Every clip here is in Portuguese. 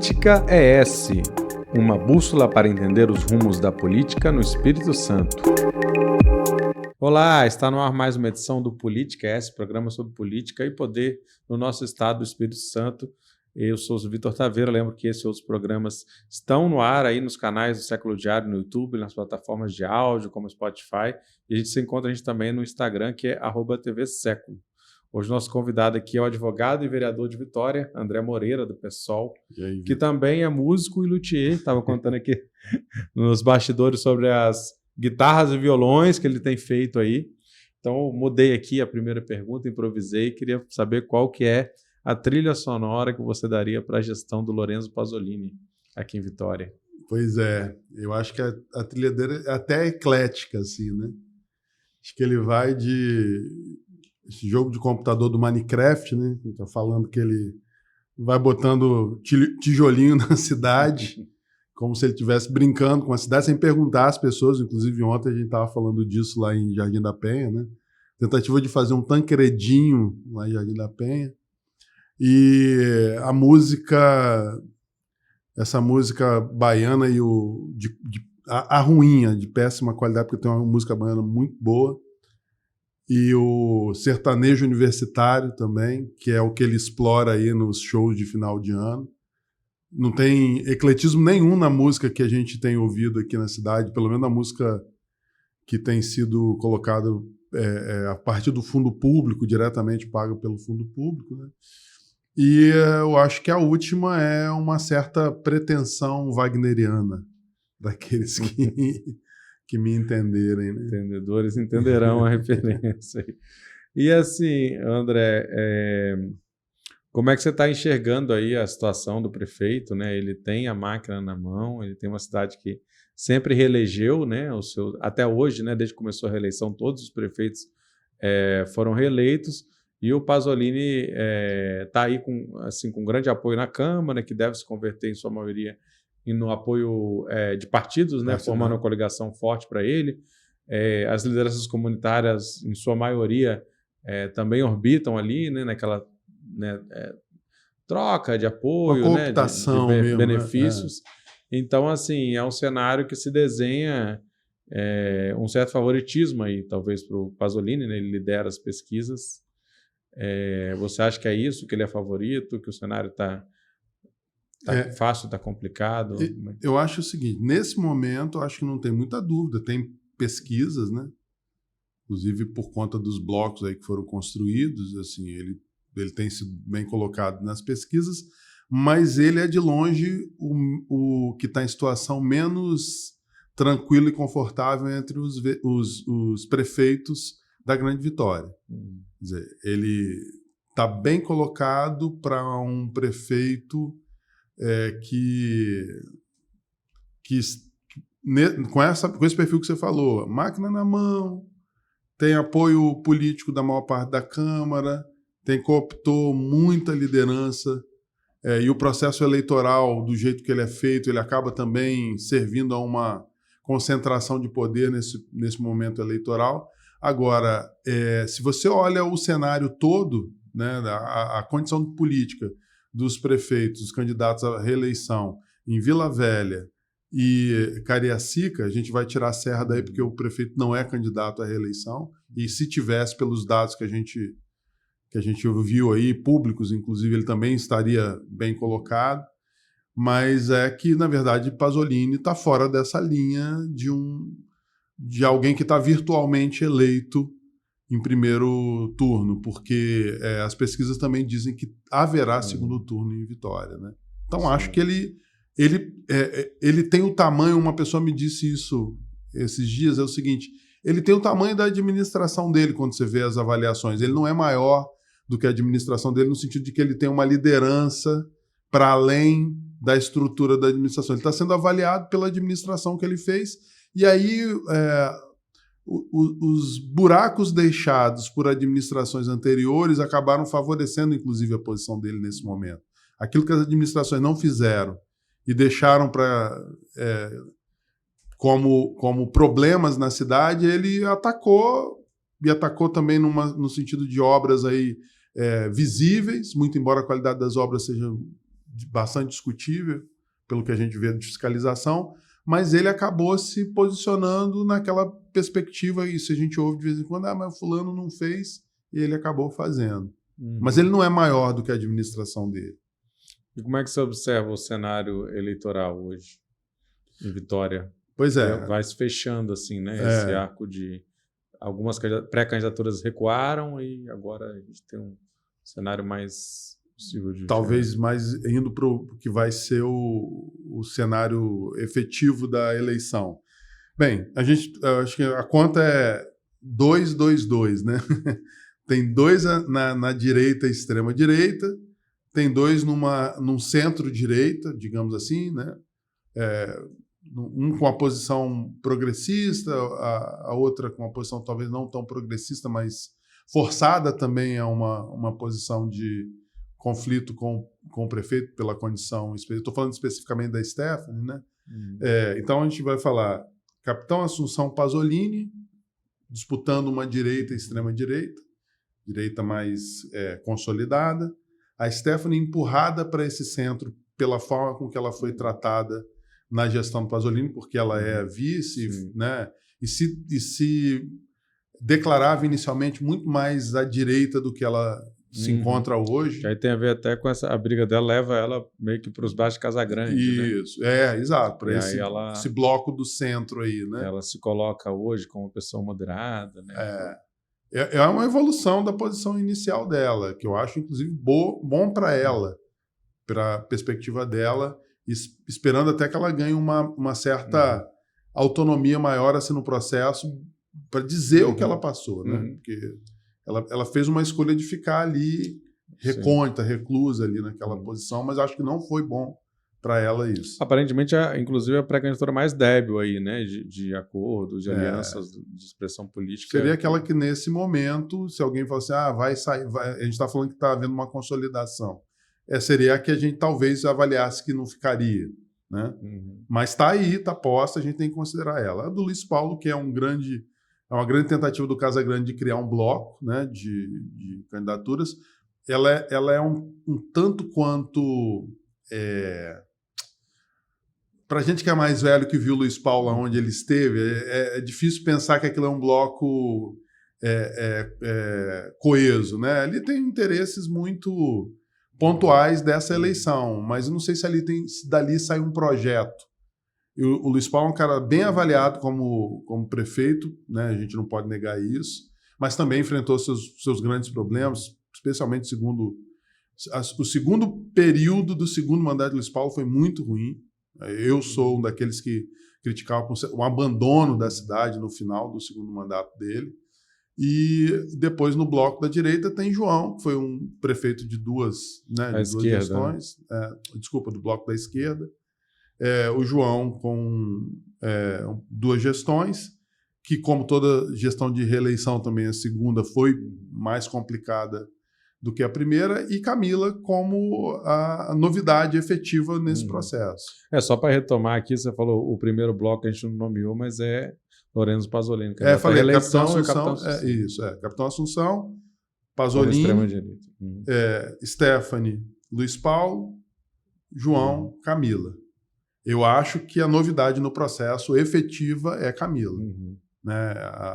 Política ES, uma bússola para entender os rumos da política no Espírito Santo. Olá, está no ar mais uma edição do Política ES, programa sobre política e poder no nosso estado do Espírito Santo. Eu sou o Vitor Taveira, lembro que esses outros programas estão no ar aí nos canais do Século Diário, no YouTube, nas plataformas de áudio como Spotify, e a gente se encontra também no Instagram, que é @tvséculo. Hoje nosso convidado aqui é o advogado e vereador de Vitória, André Moreira, do PSOL, que também é músico e luthier. Estava contando aqui nos bastidores sobre as guitarras e violões que ele tem feito aí. Então, mudei aqui a primeira pergunta, improvisei, queria saber qual que é a trilha sonora que você daria para a gestão do Lorenzo Pasolini aqui em Vitória. Pois é, eu acho que a trilha dele é até eclética, assim, né? Acho que ele vai esse jogo de computador do Minecraft, né? Tá falando que ele vai botando tijolinho na cidade, como se ele estivesse brincando com a cidade, sem perguntar às pessoas. Inclusive, ontem a gente estava falando disso lá em Jardim da Penha, né? Tentativa de fazer um Tancredinho lá em Jardim da Penha. E a música, essa música baiana e a ruinha, de péssima qualidade, porque tem uma música baiana muito boa, e o sertanejo universitário também, que é o que ele explora aí nos shows de final de ano. Não tem ecletismo nenhum na música que a gente tem ouvido aqui na cidade, pelo menos na música que tem sido colocada a partir do fundo público, diretamente paga pelo fundo público, né? E eu acho que a última é uma certa pretensão wagneriana, daqueles que me entenderem, né? Entendedores entenderão a referência. E assim, André, como é que você está enxergando aí a situação do prefeito, né? Ele tem a máquina na mão, ele tem uma cidade que sempre reelegeu, né? Até hoje, né? Desde que começou a reeleição, todos os prefeitos foram reeleitos. E o Pasolini está aí com grande apoio na Câmara, que deve se converter, em sua maioria, no apoio de partidos, né, formando uma coligação forte para ele. As lideranças comunitárias, em sua maioria, também orbitam ali, né, naquela troca de apoio, uma cooptação, de mesmo, benefícios. Né? Então, assim, é um cenário que se desenha um certo favoritismo aí, talvez, para o Pasolini, né? Ele lidera as pesquisas. Você acha que é isso, que ele é favorito, que o cenário está fácil, está complicado? Eu acho o seguinte, nesse momento, eu acho que não tem muita dúvida, tem pesquisas, né? Inclusive por conta dos blocos aí que foram construídos, assim, ele tem sido bem colocado nas pesquisas, mas ele é de longe o que está em situação menos tranquila e confortável entre os prefeitos da Grande Vitória. Quer dizer, ele está bem colocado para um prefeito com esse perfil que você falou, máquina na mão, tem apoio político da maior parte da Câmara, cooptou muita liderança, e o processo eleitoral, do jeito que ele é feito, ele acaba também servindo a uma concentração de poder nesse momento eleitoral. Agora, se você olha o cenário todo, né, a condição política dos prefeitos, dos candidatos à reeleição em Vila Velha e Cariacica, a gente vai tirar a Serra daí porque o prefeito não é candidato à reeleição, e se tivesse, pelos dados que a gente viu aí, públicos, inclusive, ele também estaria bem colocado, mas é que, na verdade, Pasolini está fora dessa linha de alguém que está virtualmente eleito em primeiro turno, porque as pesquisas também dizem que haverá segundo turno em Vitória, né? Então, acho que ele tem o tamanho, uma pessoa me disse isso esses dias, é o seguinte, ele tem o tamanho da administração dele quando você vê as avaliações, ele não é maior do que a administração dele no sentido de que ele tem uma liderança para além da estrutura da administração. Ele está sendo avaliado pela administração que ele fez, e aí os buracos deixados por administrações anteriores acabaram favorecendo, inclusive, a posição dele nesse momento. Aquilo que as administrações não fizeram e deixaram como problemas na cidade, ele atacou, e atacou também no sentido de obras aí, visíveis, muito embora a qualidade das obras seja bastante discutível, pelo que a gente vê de fiscalização, mas ele acabou se posicionando naquela perspectiva, isso a gente ouve de vez em quando, mas o fulano não fez, e ele acabou fazendo. Mas ele não é maior do que a administração dele. E como é que você observa o cenário eleitoral hoje em Vitória? Pois é. Vai se fechando assim, né? Esse arco de... Algumas pré-candidaturas recuaram e agora a gente tem um cenário mais possível de... Talvez mais indo para o que vai ser o cenário efetivo da eleição. Bem, eu acho que a conta é 2-2-2, né? Tem 2 na direita, extrema-direita, tem 2 num centro-direita, digamos assim, né? Um com a posição progressista, a outra com uma posição talvez não tão progressista, mas forçada também a uma posição de conflito com o prefeito pela condição... Estou falando especificamente da Stephanie, né? Então a gente vai falar Capitão Assunção Pasolini disputando uma direita e extrema-direita, direita mais consolidada, a Stephanie empurrada para esse centro pela forma com que ela foi tratada na gestão do Pasolini, porque ela é vice, né? E se declarava inicialmente muito mais à direita do que ela se encontra hoje. Que aí tem a ver até com a briga dela, leva ela meio que para os baixos de Casagrande. Isso, né? Exato, para esse bloco do centro aí, né? Ela se coloca hoje como uma pessoa moderada, né? É uma evolução da posição inicial dela, que eu acho, inclusive, bom para ela, para a perspectiva dela, esperando até que ela ganhe uma certa autonomia maior assim, no processo para dizer o que ela passou, né? Porque ela fez uma escolha de ficar ali recôndita, reclusa ali naquela posição, mas acho que não foi bom para ela isso. Aparentemente, inclusive, a pré-candidatura mais débil aí, né? De acordos, de alianças, de expressão política. Seria aquela que, nesse momento, se alguém falar assim, vai sair, a gente está falando que está havendo uma consolidação. Seria a que a gente talvez avaliasse que não ficaria, né? Mas está aí, está posta, a gente tem que considerar ela. A do Luiz Paulo, que é uma grande tentativa do Casagrande de criar um bloco, né, de candidaturas, ela é um tanto quanto... Para a gente que é mais velho que viu o Luiz Paulo onde ele esteve, é difícil pensar que aquilo é um bloco coeso, né? Ele tem interesses muito pontuais dessa eleição, mas eu não sei se dali sai um projeto. E o Luiz Paulo é um cara bem avaliado como prefeito, né? A gente não pode negar isso, mas também enfrentou seus grandes problemas, especialmente o segundo período do segundo mandato de Luiz Paulo foi muito ruim. Eu sou um daqueles que criticavam o abandono da cidade no final do segundo mandato dele. E depois, no bloco da direita, tem João, que foi um prefeito de duas gestões. Né? Desculpa, do bloco da esquerda. O João com 2 gestões, que, como toda gestão de reeleição também, a segunda foi mais complicada do que a primeira, e Camila como a novidade efetiva nesse processo. Só para retomar aqui, você falou o primeiro bloco que a gente não nomeou, mas é Lorenzo Pasolini. Falei, Capitão Assunção. Capitão Assunção, Pasolini, Stephanie, Luiz Paulo, João, Camila. Eu acho que a novidade no processo efetiva é Camila. Né?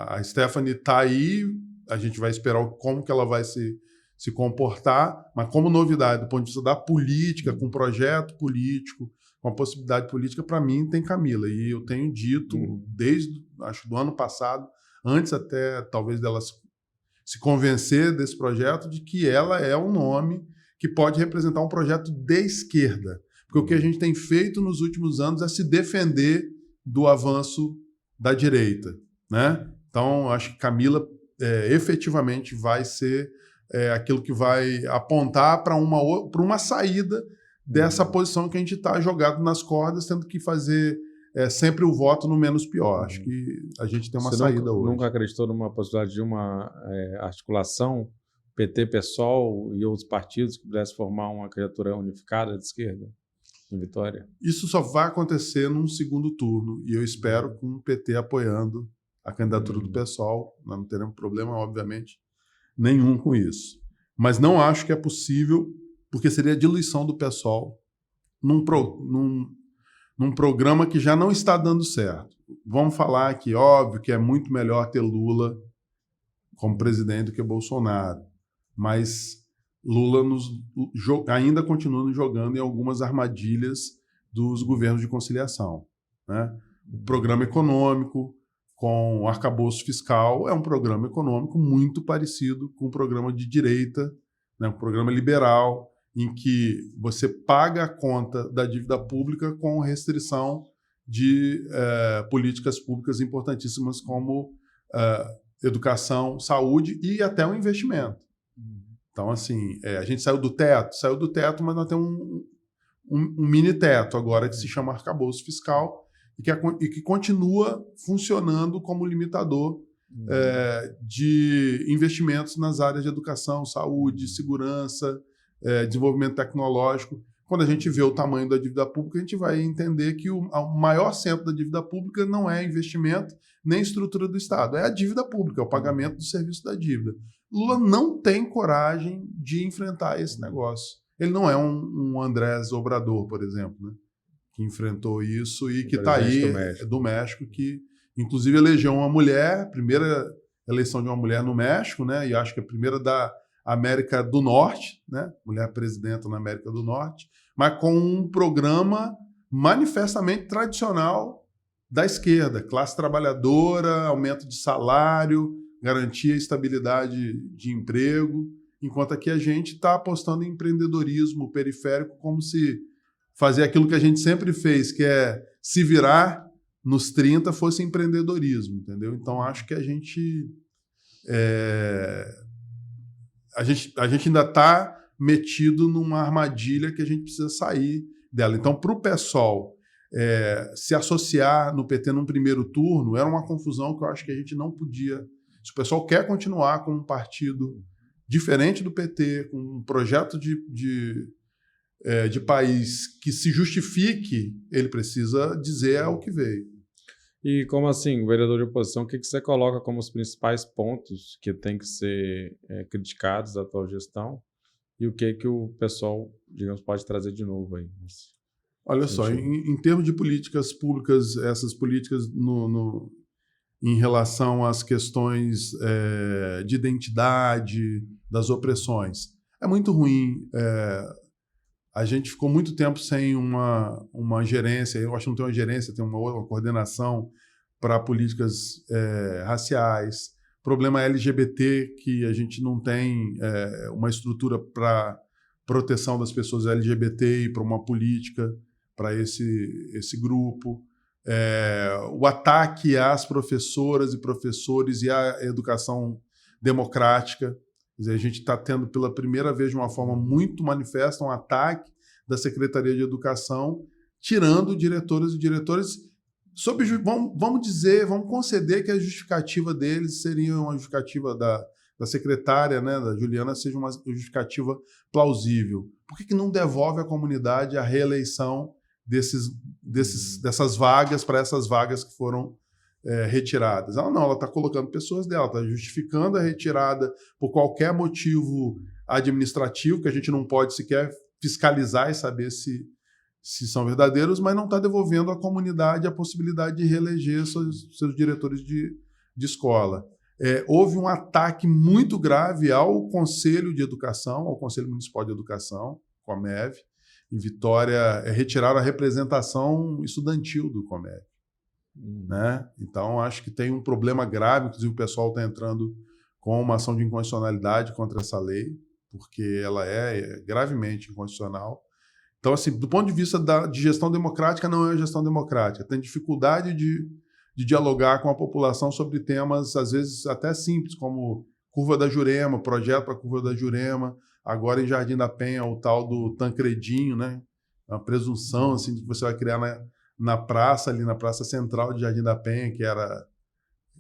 A Stephanie está aí, a gente vai esperar como que ela vai se comportar, mas como novidade do ponto de vista da política, com projeto político, com a possibilidade política, para mim tem Camila. E eu tenho dito desde, acho, do ano passado, antes até talvez dela se convencer desse projeto, de que ela é um nome que pode representar um projeto de esquerda. Porque o que a gente tem feito nos últimos anos é se defender do avanço da direita, né? Então, acho que Camila efetivamente vai ser aquilo que vai apontar para uma saída dessa posição que a gente está jogado nas cordas, tendo que fazer sempre o voto no menos pior. Acho que a gente tem uma saída hoje. Nunca acreditou numa possibilidade de uma articulação PT, PSOL e outros partidos que pudesse formar uma candidatura unificada de esquerda em Vitória? Isso só vai acontecer num segundo turno, e eu espero com o PT apoiando a candidatura do PSOL. Nós não teremos problema, obviamente, nenhum com isso. Mas não acho que é possível, porque seria a diluição do PSOL num programa que já não está dando certo. Vamos falar que, óbvio, que é muito melhor ter Lula como presidente do que Bolsonaro, mas Lula ainda continua nos jogando em algumas armadilhas dos governos de conciliação, né? O programa econômico com o arcabouço fiscal é um programa econômico muito parecido com o programa de direita, né? Um programa liberal, em que você paga a conta da dívida pública com restrição de políticas públicas importantíssimas como educação, saúde e até o investimento. Então, assim, a gente saiu do teto, mas nós temos um mini teto agora que se chama arcabouço fiscal e que continua funcionando como limitador de investimentos nas áreas de educação, saúde, segurança, desenvolvimento tecnológico. Quando a gente vê o tamanho da dívida pública, a gente vai entender que o maior centro da dívida pública não é investimento nem estrutura do Estado, é a dívida pública, é o pagamento do serviço da dívida. Lula não tem coragem de enfrentar esse negócio. Ele não é um Andrés Obrador, por exemplo, né? Que enfrentou isso e que está aí, do México, que inclusive elegeu uma mulher, primeira eleição de uma mulher no México, né? E acho que a primeira da América do Norte, né? Mulher presidenta na América do Norte, mas com um programa manifestamente tradicional da esquerda, classe trabalhadora, aumento de salário, garantia e estabilidade de emprego, enquanto aqui a gente está apostando em empreendedorismo periférico como se fazer aquilo que a gente sempre fez, que é se virar nos 30, fosse empreendedorismo, entendeu? Então, acho que a gente ainda está metido numa armadilha que a gente precisa sair dela. Então, para o PSOL se associar no PT num primeiro turno era uma confusão que eu acho que a gente não podia. Se o PSOL quer continuar com um partido diferente do PT, com um projeto de país que se justifique, ele precisa dizer ao que veio. E como assim, vereador de oposição, o que você coloca como os principais pontos que tem que ser criticados da atual gestão e o que o pessoal, digamos, pode trazer de novo aí? Olha só, em termos de políticas públicas, essas políticas em relação às questões de identidade, das opressões, é muito ruim. A gente ficou muito tempo sem uma gerência, eu acho que não tem uma gerência, tem uma coordenação para políticas raciais. Problema LGBT, que a gente não tem uma estrutura para proteção das pessoas LGBT e para uma política para esse grupo. O ataque às professoras e professores e à educação democrática. Quer dizer, a gente está tendo pela primeira vez de uma forma muito manifesta um ataque da Secretaria de Educação, tirando diretoras e diretores, vamos conceder que a justificativa deles seria uma justificativa da secretária, né, da Juliana, seja uma justificativa plausível. Por que não devolve à comunidade a reeleição dessas vagas para essas vagas que foram retiradas? Ela está colocando pessoas dela, está justificando a retirada por qualquer motivo administrativo, que a gente não pode sequer fiscalizar e saber se são verdadeiros, mas não está devolvendo à comunidade a possibilidade de reeleger seus diretores de escola. Houve um ataque muito grave ao Conselho de Educação, ao Conselho Municipal de Educação, COMEV. Em Vitória, retiraram a representação estudantil do COMEV. Né? Então, acho que tem um problema grave, inclusive o pessoal está entrando com uma ação de inconstitucionalidade contra essa lei, porque ela é gravemente inconstitucional. Então, assim, do ponto de vista de gestão democrática, não é gestão democrática. Tem dificuldade de dialogar com a população sobre temas, às vezes, até simples, como Curva da Jurema, projeto para a Curva da Jurema, agora em Jardim da Penha, o tal do Tancredinho, né? Uma presunção assim, de que você vai criar na praça, ali na praça central de Jardim da Penha, que era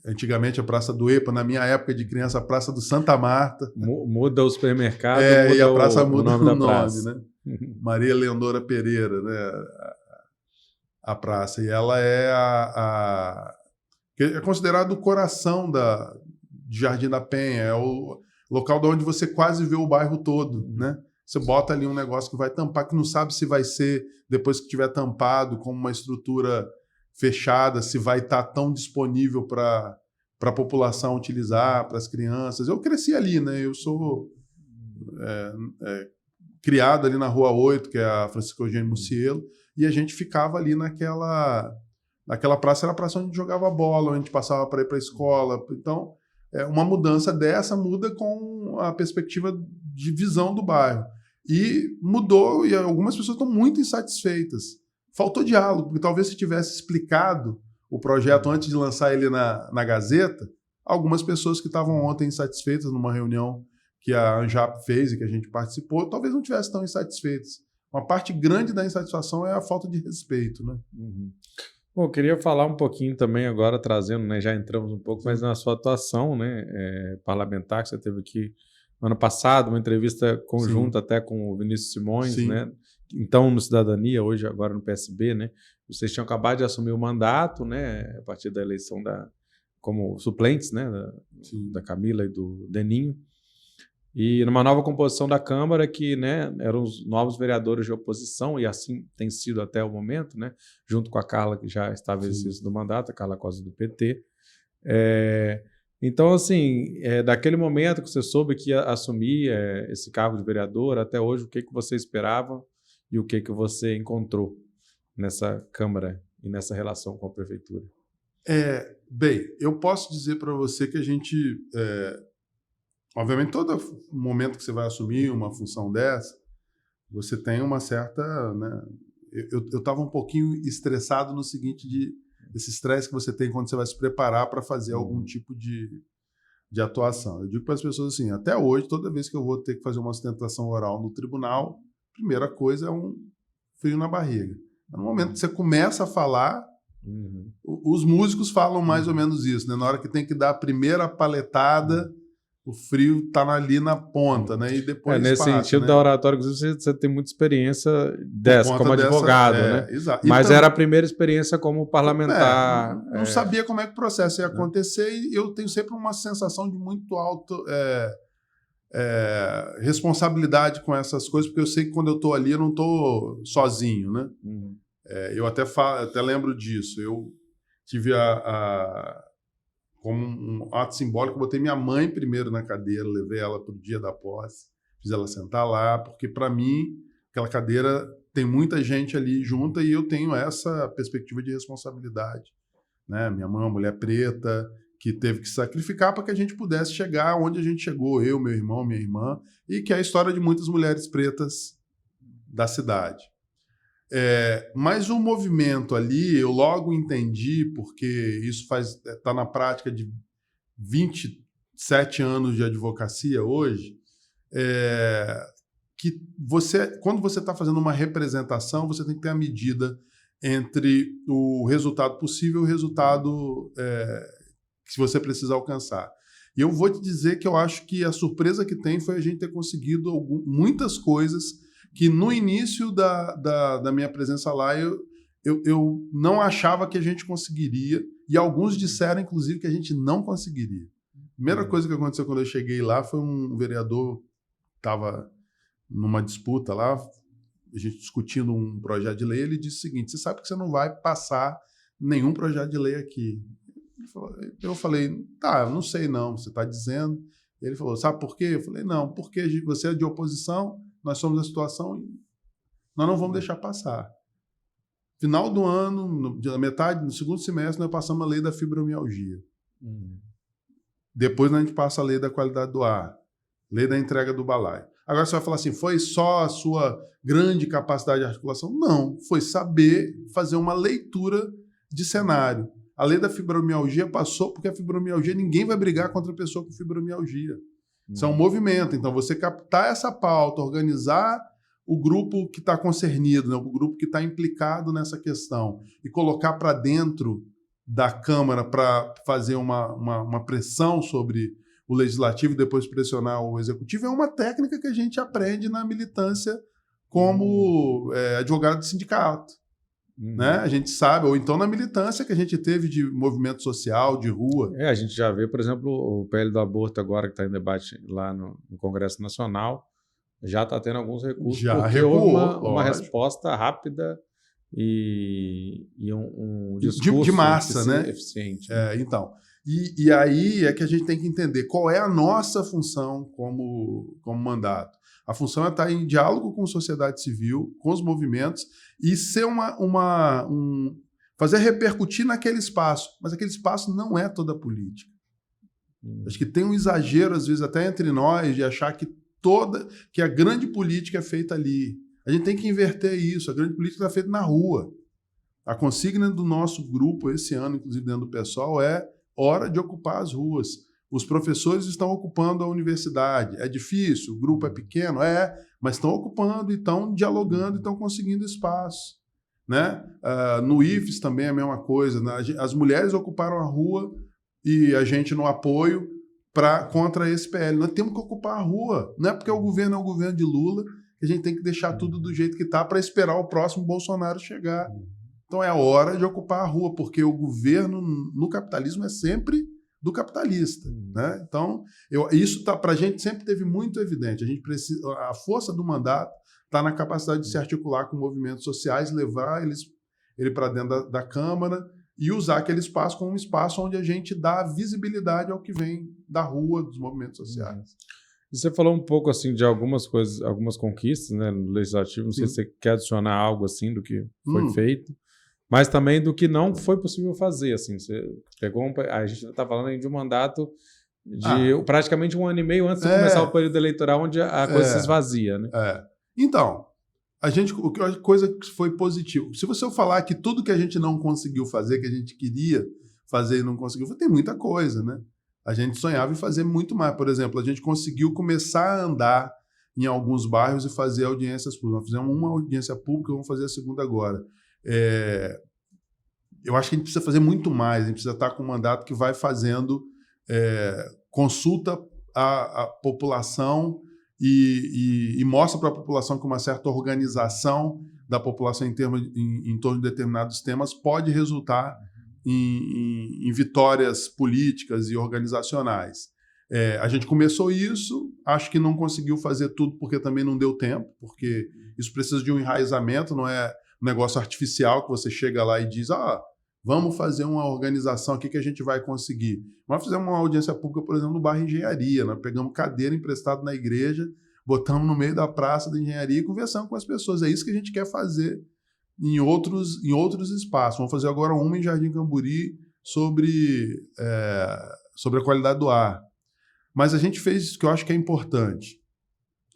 antigamente a Praça do EPA, na minha época de criança, a Praça do Santa Marta. Muda o supermercado, muda e a praça muda o nome da praça. Né? Maria Leonora Pereira, né? A praça. E ela é considerado o coração de Jardim da Penha, é o local de onde você quase vê o bairro todo, né? você bota ali um negócio que vai tampar, que não sabe se vai ser, depois que tiver tampado, como uma estrutura fechada, se vai estar tão disponível para a população utilizar, para as crianças. Eu cresci ali, né? Eu sou criado ali na Rua 8, que é a Francisco Eugênio Mucielo, e a gente ficava ali naquela praça, era a praça onde a gente jogava bola, onde a gente passava para ir para a escola. Então, uma mudança dessa muda com a perspectiva de visão do bairro. E mudou, e algumas pessoas estão muito insatisfeitas. Faltou diálogo, porque talvez se tivesse explicado o projeto antes de lançar ele na Gazeta, algumas pessoas que estavam ontem insatisfeitas numa reunião que a ANJAP fez e que a gente participou, talvez não tivessem tão insatisfeitas. Uma parte grande da insatisfação é a falta de respeito, né? Uhum. Bom, eu queria falar um pouquinho também agora, trazendo, né, já entramos um pouco, mas na sua atuação, né, parlamentar, que você teve aqui no ano passado, uma entrevista conjunta até com o Vinícius Simões, né, então no Cidadania, hoje agora no PSB, né, vocês tinham acabado de assumir o mandato, né, a partir da eleição como suplentes, né, da Camila e do Deninho, e numa nova composição da Câmara que, né, eram os novos vereadores de oposição, e assim tem sido até o momento, né, junto com a Carla, que já estava exercício do mandato, a Carla Costa do PT. Então, assim, daquele momento que você soube que ia assumir esse cargo de vereador, até hoje, o que você esperava e o que você encontrou nessa Câmara e nessa relação com a Prefeitura? Bem, eu posso dizer para você que a gente... Obviamente, todo momento que você vai assumir uma função dessa, você tem uma certa... Né, eu estava um pouquinho estressado no seguinte esse estresse que você tem quando você vai se preparar para fazer algum tipo de atuação. Eu digo para as pessoas assim, até hoje, toda vez que eu vou ter que fazer uma sustentação oral no tribunal, a primeira coisa é um frio na barriga. No momento que você começa a falar, os músicos falam mais ou menos isso, né? Na hora que tem que dar a primeira paletada... O frio está ali na ponta, né? E depois nesse sentido, né? Da oratória, você tem muita experiência como advogado, né? Exato. Mas era a primeira experiência como parlamentar. Não sabia como é que o processo ia acontecer e eu tenho sempre uma sensação de muito alto responsabilidade com essas coisas, porque eu sei que quando eu estou ali eu não estou sozinho, né? Eu até lembro disso. Eu tive como um ato simbólico, eu botei minha mãe primeiro na cadeira, levei ela para o dia da posse, fiz ela sentar lá, porque para mim, aquela cadeira tem muita gente ali junta e eu tenho essa perspectiva de responsabilidade. Né? Minha mãe é uma mulher preta, que teve que sacrificar para que a gente pudesse chegar onde a gente chegou, eu, meu irmão, minha irmã, e que é a história de muitas mulheres pretas da cidade. Mas o movimento ali, eu logo entendi, porque isso está na prática de 27 anos de advocacia hoje, que quando você está fazendo uma representação, você tem que ter a medida entre o resultado possível e o resultado que você precisa alcançar. E eu vou te dizer que eu acho que a surpresa que tem foi a gente ter conseguido muitas coisas que no início da minha presença lá eu não achava que a gente conseguiria, e alguns disseram, inclusive, que a gente não conseguiria. A primeira coisa que aconteceu quando eu cheguei lá foi um vereador que estava numa disputa lá, a gente discutindo um projeto de lei, ele disse o seguinte: você sabe que você não vai passar nenhum projeto de lei aqui. Eu falei, tá, não sei não, você está dizendo. Ele falou, sabe por quê? Eu falei, não, porque você é de oposição, nós somos a situação e nós não vamos deixar passar. Final do ano, na metade, no segundo semestre, nós passamos a lei da fibromialgia. Depois a gente passa a lei da qualidade do ar, lei da entrega do balaio. Agora você vai falar assim, foi só a sua grande capacidade de articulação? Não, foi saber fazer uma leitura de cenário. A lei da fibromialgia passou porque a fibromialgia, ninguém vai brigar contra a pessoa com fibromialgia. Isso é um movimento. Então, você captar essa pauta, organizar o grupo que está concernido, né, o grupo que está implicado nessa questão, e colocar para dentro da Câmara para fazer uma pressão sobre o Legislativo e depois pressionar o Executivo, é uma técnica que a gente aprende na militância como advogado de sindicato. Né? A gente sabe, ou então na militância que a gente teve de movimento social, de rua. A gente já vê, por exemplo, o PL do aborto agora que está em debate lá no Congresso Nacional, já está tendo alguns recursos, Já porque recuou, houve uma lógico. resposta rápida e um discurso de massa, né? eficiente. Então, e aí é que a gente tem que entender qual é a nossa função como mandato. A função é estar em diálogo com a sociedade civil, com os movimentos, e ser fazer repercutir naquele espaço. Mas aquele espaço não é toda a política. Acho que tem um exagero, às vezes, até entre nós, de achar que a grande política é feita ali. A gente tem que inverter isso. A grande política está feita na rua. A consigna do nosso grupo, esse ano, inclusive dentro do PSOL, é hora de ocupar as ruas. Os professores estão ocupando a universidade. É difícil, o grupo é pequeno, mas estão ocupando e estão dialogando e estão conseguindo espaço. Né? No IFES também é a mesma coisa. Né? As mulheres ocuparam a rua e a gente no apoio contra esse PL. Nós temos que ocupar a rua. Não é porque o governo é o governo de Lula que a gente tem que deixar tudo do jeito que está para esperar o próximo Bolsonaro chegar. Então é a hora de ocupar a rua, porque o governo no capitalismo é sempre do capitalista. Né? Então, isso para a gente sempre teve muito evidente. A força do mandato está na capacidade de se articular com movimentos sociais, levar ele para dentro da Câmara e usar aquele espaço como um espaço onde a gente dá visibilidade ao que vem da rua, dos movimentos sociais. E você falou um pouco assim de algumas coisas, algumas conquistas, né, no legislativo. Não sei se você quer adicionar algo assim do que foi feito, mas também do que não foi possível fazer. Assim, você pegou a gente está falando aí de um mandato de praticamente 1 ano e meio antes de começar o período eleitoral, onde a coisa se esvazia, né? Então, a coisa que foi positiva. Se você falar que tudo que a gente não conseguiu fazer, que a gente queria fazer e não conseguiu, tem muita coisa, né? A gente sonhava em fazer muito mais. Por exemplo, a gente conseguiu começar a andar em alguns bairros e fazer audiências públicas. Nós fizemos uma audiência pública, vamos fazer a segunda agora. Eu acho que a gente precisa fazer muito mais. A gente precisa estar com um mandato que vai fazendo consulta à população e mostra para a população que uma certa organização da população em torno de determinados temas pode resultar em vitórias políticas e organizacionais. A gente começou isso, acho que não conseguiu fazer tudo porque também não deu tempo, porque isso precisa de um enraizamento, não é um negócio artificial que você chega lá e diz, vamos fazer uma organização aqui que a gente vai conseguir. Nós fizemos uma audiência pública, por exemplo, no bairro Engenharia, nós pegamos cadeira emprestada na igreja, botamos no meio da praça da Engenharia e conversamos com as pessoas. É isso que a gente quer fazer em outros espaços. Vamos fazer agora uma em Jardim Camburi sobre a qualidade do ar. Mas a gente fez isso que eu acho que é importante,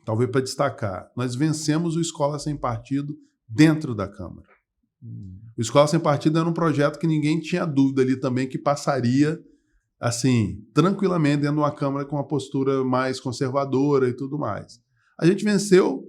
talvez para destacar. Nós vencemos o Escola Sem Partido dentro da Câmara. O Escola Sem Partido era um projeto que ninguém tinha dúvida ali também que passaria assim, tranquilamente dentro de uma Câmara com uma postura mais conservadora e tudo mais. A gente venceu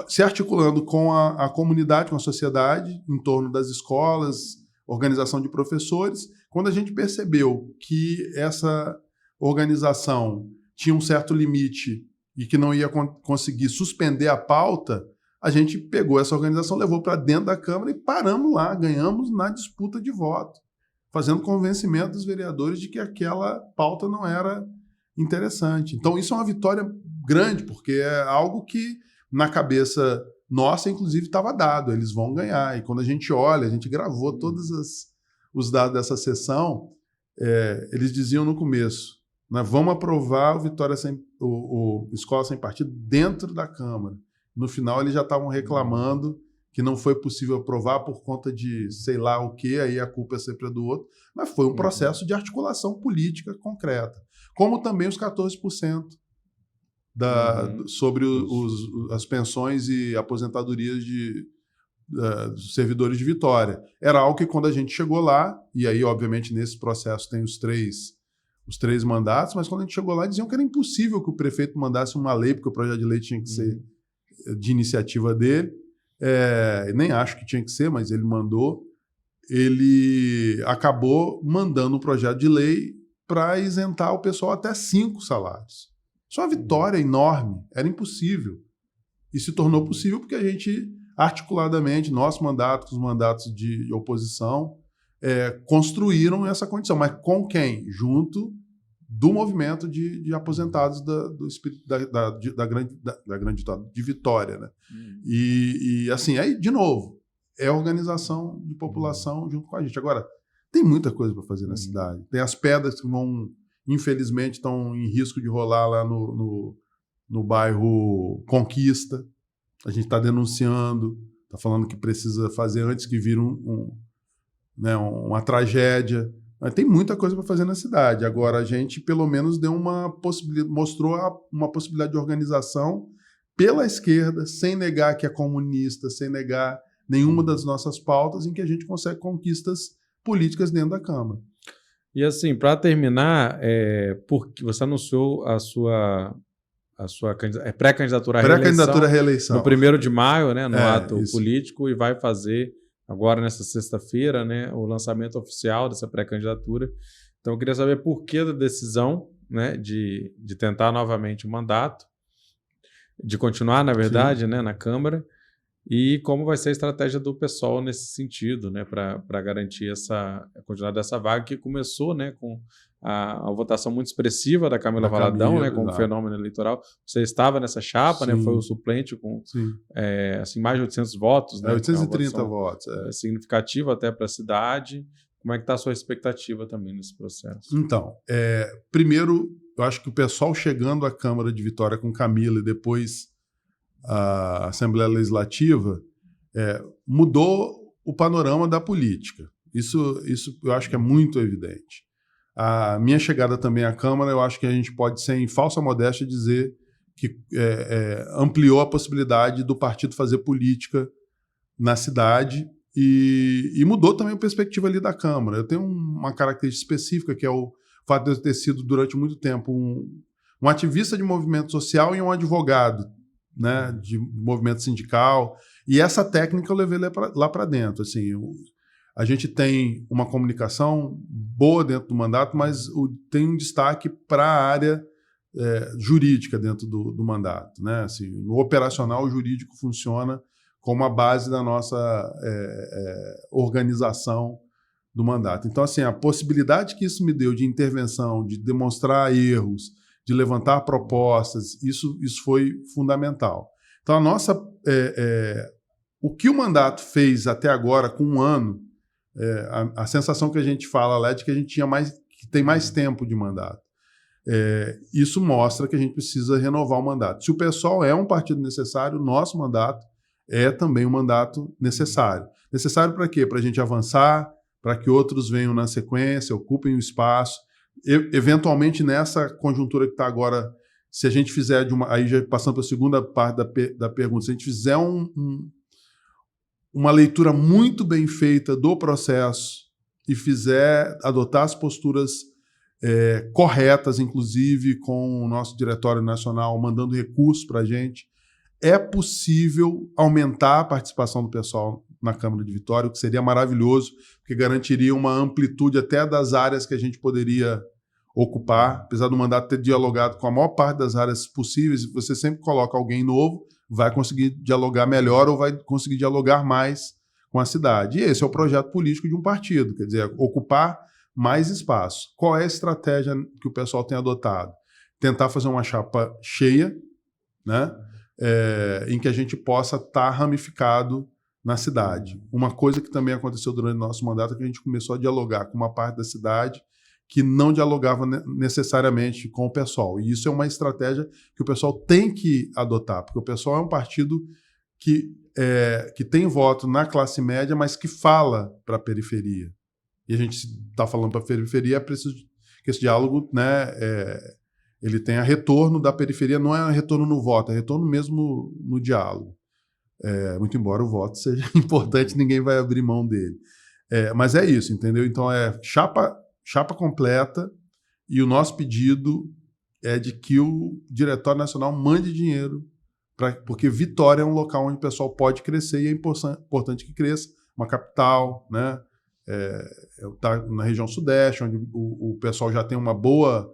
se articulando com a comunidade, com a sociedade, em torno das escolas, organização de professores. Quando a gente percebeu que essa organização tinha um certo limite e que não ia conseguir suspender a pauta, a gente pegou essa organização, levou para dentro da Câmara e paramos lá, ganhamos na disputa de voto, fazendo convencimento dos vereadores de que aquela pauta não era interessante. Então, isso é uma vitória grande, porque é algo que, na cabeça nossa, inclusive, estava dado, eles vão ganhar. E quando a gente olha, a gente gravou todos os dados dessa sessão, eles diziam no começo, nós vamos aprovar o Escola Sem Partido dentro da Câmara. No final, eles já estavam reclamando que não foi possível aprovar por conta de sei lá o quê, aí a culpa é sempre do outro, mas foi um processo de articulação política concreta. Como também os 14% sobre as pensões e aposentadorias dos servidores de Vitória. Era algo que quando a gente chegou lá, e aí obviamente nesse processo tem os três mandatos, mas quando a gente chegou lá diziam que era impossível que o prefeito mandasse uma lei, porque o projeto de lei tinha que ser de iniciativa dele. Nem acho que tinha que ser, mas ele mandou. Ele acabou mandando um projeto de lei para isentar o pessoal até 5 salários. Isso é uma vitória enorme, era impossível. E se tornou possível porque a gente, articuladamente, nosso mandato, os mandatos de oposição, construíram essa condição. Mas com quem? Junto do movimento de aposentados do espírito da grande Vitória, de Vitória, né? E assim, aí, de novo, é organização de população junto com a gente. Agora, tem muita coisa para fazer na cidade. Tem as pedras que vão, infelizmente, estão em risco de rolar lá no bairro Conquista. A gente está denunciando, está falando que precisa fazer antes que vire uma tragédia. Mas tem muita coisa para fazer na cidade. Agora, a gente, pelo menos, deu mostrou uma possibilidade de organização pela esquerda, sem negar que é comunista, sem negar nenhuma das nossas pautas, em que a gente consegue conquistas políticas dentro da Câmara. E assim, para terminar, porque você anunciou a sua pré-candidatura à reeleição no 1º de maio, né, no ato isso. político, e vai fazer agora nessa sexta-feira, né, o lançamento oficial dessa pré-candidatura. Então eu queria saber por que da decisão, né, de tentar novamente o mandato, de continuar, na verdade, né, na Câmara, e como vai ser a estratégia do PSOL nesse sentido, né, para garantir a continuidade dessa vaga, que começou, né, com a votação muito expressiva da Camila Valadão, né, como fenômeno eleitoral. Você estava nessa chapa, né, foi o suplente com assim, mais de 800 votos. Né, 830 votos. Significativo até para a cidade. Como é que está a sua expectativa também nesse processo? Então, primeiro, eu acho que o pessoal chegando à Câmara de Vitória com Camila e depois a Assembleia Legislativa mudou o panorama da política. Isso eu acho que é muito evidente. A minha chegada também à Câmara, eu acho que a gente pode, sem falsa modéstia, dizer que ampliou a possibilidade do partido fazer política na cidade e mudou também a perspectiva ali da Câmara. Eu tenho uma característica específica, que é o fato de eu ter sido, durante muito tempo, um ativista de movimento social e um advogado, né, de movimento sindical. E essa técnica eu levei lá para dentro. Assim, a gente tem uma comunicação boa dentro do mandato, mas tem um destaque para a área jurídica dentro do mandato, né? Assim, no operacional, o jurídico funciona como a base da nossa organização do mandato. Então, assim, a possibilidade que isso me deu de intervenção, de demonstrar erros, de levantar propostas, isso foi fundamental. Então, o que o mandato fez até agora, com um ano, a sensação que a gente fala lá é de que a gente tem mais tempo de mandato. Isso mostra que a gente precisa renovar o mandato. Se o PSOL é um partido necessário, o nosso mandato é também um mandato necessário. Necessário para quê? Para a gente avançar, para que outros venham na sequência, ocupem o espaço. Eventualmente, nessa conjuntura que está agora, se a gente fizer aí já passando para a segunda parte da pergunta, se a gente fizer uma leitura muito bem feita do processo e adotar as posturas corretas, inclusive com o nosso Diretório Nacional mandando recursos para a gente, é possível aumentar a participação do pessoal na Câmara de Vitória, o que seria maravilhoso, porque garantiria uma amplitude até das áreas que a gente poderia ocupar. Apesar do mandato ter dialogado com a maior parte das áreas possíveis, você sempre coloca alguém novo, vai conseguir dialogar melhor ou vai conseguir dialogar mais com a cidade. E esse é o projeto político de um partido, quer dizer, ocupar mais espaço. Qual é a estratégia que o pessoal tem adotado? Tentar fazer uma chapa cheia, né, em que a gente possa estar ramificado na cidade. Uma coisa que também aconteceu durante o nosso mandato é que a gente começou a dialogar com uma parte da cidade que não dialogava necessariamente com o PSOL. E isso é uma estratégia que o PSOL tem que adotar, porque o PSOL é um partido que tem voto na classe média, mas que fala para a periferia. E a gente está falando para a periferia, é preciso que esse diálogo, né, ele tenha retorno da periferia, não é retorno no voto, é retorno mesmo no diálogo. Muito embora o voto seja importante, ninguém vai abrir mão dele. Mas é isso, entendeu? Então chapa completa, e o nosso pedido é de que o Diretório Nacional mande dinheiro, porque Vitória é um local onde o pessoal pode crescer e é importante que cresça, uma capital, né? Tá na região sudeste, onde o pessoal já tem uma boa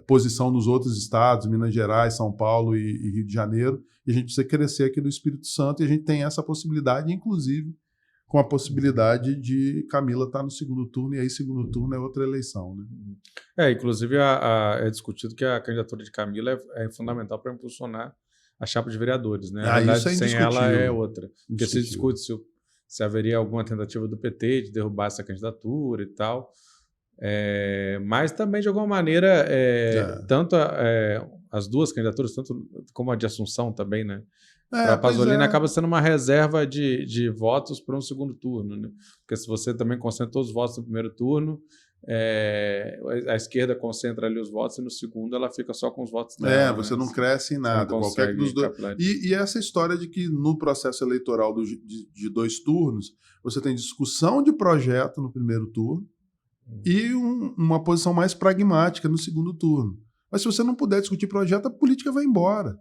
posição nos outros estados, Minas Gerais, São Paulo e Rio de Janeiro, e a gente precisa crescer aqui no Espírito Santo, e a gente tem essa possibilidade, inclusive com a possibilidade de Camila estar no segundo turno, e aí segundo turno é outra eleição, né? Inclusive é discutido que a candidatura de Camila é fundamental para impulsionar a chapa de vereadores, né? Na verdade, isso é sem ela é outra. Porque se Indiscutível. discute se haveria alguma tentativa do PT de derrubar essa candidatura e tal. Mas também, de alguma maneira, tanto as duas candidaturas, tanto como a de Assunção também, né? Para a Pasolini acaba sendo uma reserva de votos para um segundo turno, né? Porque se você também concentra todos os votos no primeiro turno, a esquerda concentra ali os votos e no segundo ela fica só com os votos dela. Você não cresce em nada. Qualquer dos dois. E essa história de que no processo eleitoral de 2 turnos, você tem discussão de projeto no primeiro turno e uma posição mais pragmática no segundo turno. Mas se você não puder discutir projeto, a política vai embora.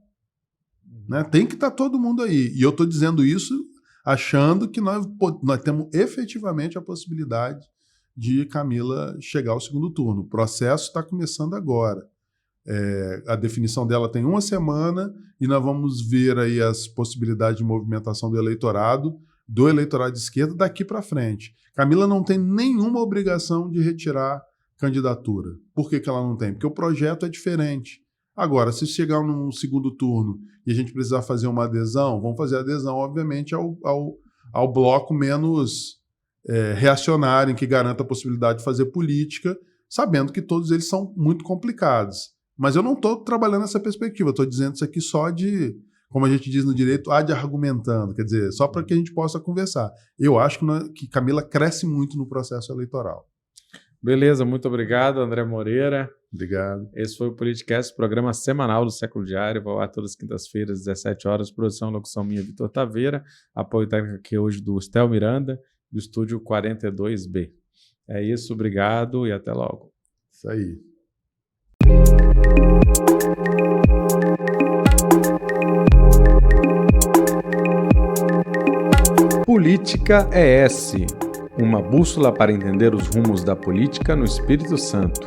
Né? Tem que estar todo mundo aí. E eu estou dizendo isso achando que nós temos efetivamente a possibilidade de Camila chegar ao segundo turno. O processo está começando agora. A definição dela tem 1 semana e nós vamos ver aí as possibilidades de movimentação do eleitorado de esquerda daqui para frente. Camila não tem nenhuma obrigação de retirar candidatura. Por que ela não tem? Porque o projeto é diferente. Agora, se chegar num segundo turno e a gente precisar fazer uma adesão, vamos fazer adesão, obviamente, ao bloco menos reacionário, em que garanta a possibilidade de fazer política, sabendo que todos eles são muito complicados. Mas eu não estou trabalhando nessa perspectiva, estou dizendo isso aqui só de, como a gente diz no direito, de argumentando, quer dizer, só para que a gente possa conversar. Eu acho que Camila cresce muito no processo eleitoral. Beleza, muito obrigado, André Moreira. Obrigado. Esse foi o Politicast, programa semanal do Século Diário, vai ao ar todas as quintas-feiras, às 17 horas, produção e locução minha, Vitor Taveira, apoio técnico aqui hoje do Estel Miranda, do Estúdio 42B. É isso, obrigado e até logo. Isso aí. Política ES, uma bússola para entender os rumos da política no Espírito Santo.